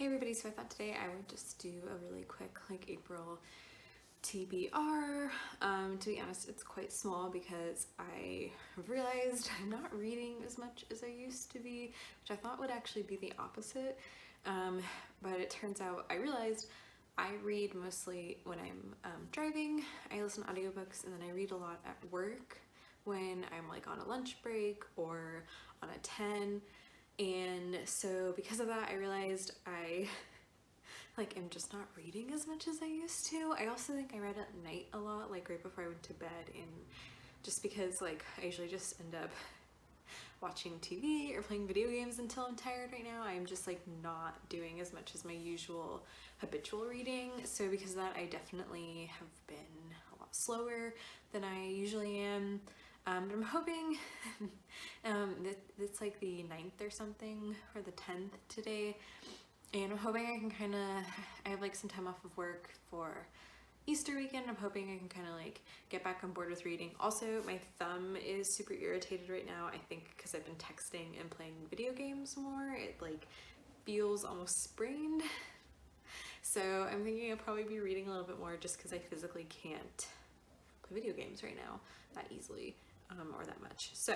Hey everybody, so I thought today I would just do a really quick April TBR. To be honest, it's quite small because I realized I'm not reading as much as I used to be, which I thought would actually be the opposite. But it turns out I realized I read mostly when I'm driving. I listen to audiobooks, and then I read a lot at work when I'm on a lunch break or on a 10. And so because of that, I realized I am just not reading as much as I used to. I also think I read at night a lot, right before I went to bed, and just because I usually just end up watching TV or playing video games until I'm tired right now. I'm just not doing as much as my usual habitual reading. So because of that, I definitely have been a lot slower than I usually am. But I'm hoping that it's the 9th or something, or the 10th today, and I'm hoping I can I have some time off of work for Easter weekend. I'm hoping I can get back on board with reading. Also, my thumb is super irritated right now, I think because I've been texting and playing video games more. It feels almost sprained. So I'm thinking I'll probably be reading a little bit more just because I physically can't play video games right now that easily. Or that much. So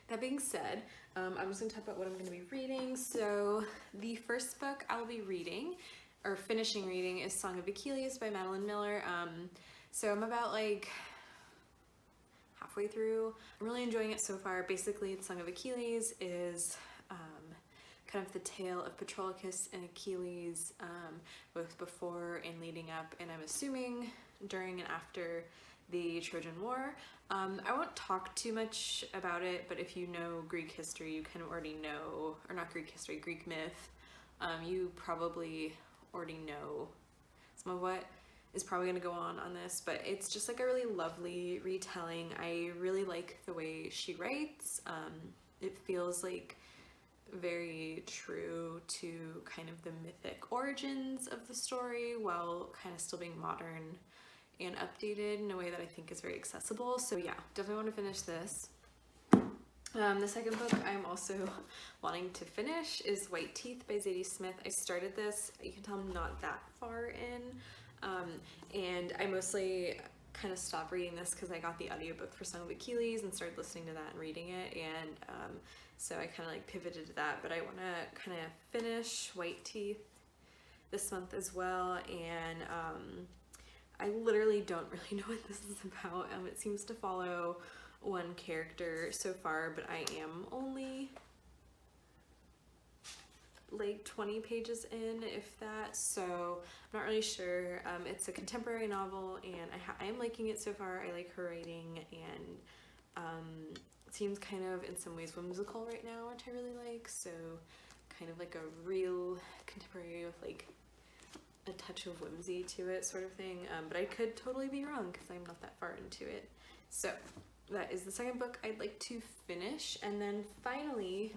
that being said, I'm just going to talk about what I'm going to be reading. So the first book I'll be reading, or finishing reading, is Song of Achilles by Madeline Miller. So I'm about halfway through. I'm really enjoying it so far. Basically, the Song of Achilles is kind of the tale of Patroclus and Achilles, both before and leading up, and I'm assuming during and after the Trojan War. I won't talk too much about it, but if you know Greek history, you kind of already know, or not Greek history, Greek myth, you probably already know some of what is probably going to go on this, but it's just a really lovely retelling. I really like the way she writes. It feels very true to kind of the mythic origins of the story, while kind of still being modern and updated in a way that I think is very accessible. So yeah, definitely want to finish this. The second book I'm also wanting to finish is White Teeth by Zadie Smith. I started this, you can tell I'm not that far in, and I mostly kind of stopped reading this because I got the audiobook for Song of Achilles and started listening to that and reading it, and so I kind of pivoted to that, but I want to kind of finish White Teeth this month as well. And I literally don't really know what this is about. It seems to follow one character so far, but I am only 20 pages in, if that, so I'm not really sure. It's a contemporary novel, and I am liking it so far. I like her writing, and it seems kind of in some ways whimsical right now, which I really like, so kind of a real contemporary with a touch of whimsy to it, sort of thing, but I could totally be wrong because I'm not that far into it. So that is the second book I'd like to finish. And then finally,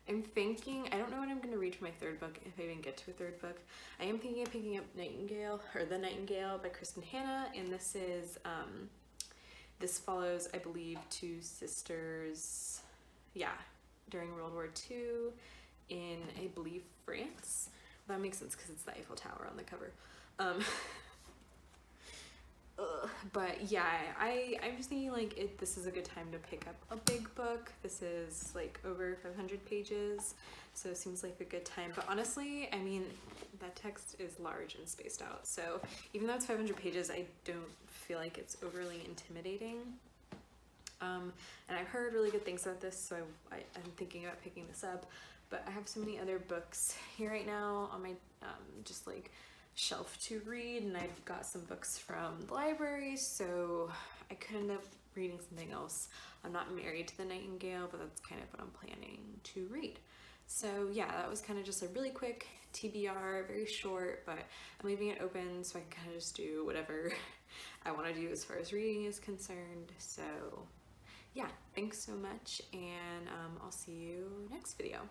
I'm thinking, I don't know what I'm going to read for my third book, if I even get to a third book. I am thinking of picking up Nightingale, or The Nightingale by Kristen, and this is, this follows, I believe, two sisters, during World War II in, I believe, France. That makes sense because it's the Eiffel Tower on the cover. But yeah, I'm just thinking this is a good time to pick up a big book. This is over 500 pages, so it seems like a good time. But honestly, I mean, that text is large and spaced out, so even though it's 500 pages, I don't feel like it's overly intimidating. And I've heard really good things about this, so I'm thinking about picking this up. But I have so many other books here right now on my just shelf to read, and I've got some books from the library, so I could end up reading something else. I'm not married to The Nightingale, but that's kind of what I'm planning to read. So yeah, that was kind of just a really quick TBR, very short, but I'm leaving it open so I can kind of just do whatever I want to do as far as reading is concerned. So yeah, thanks so much, and I'll see you next video.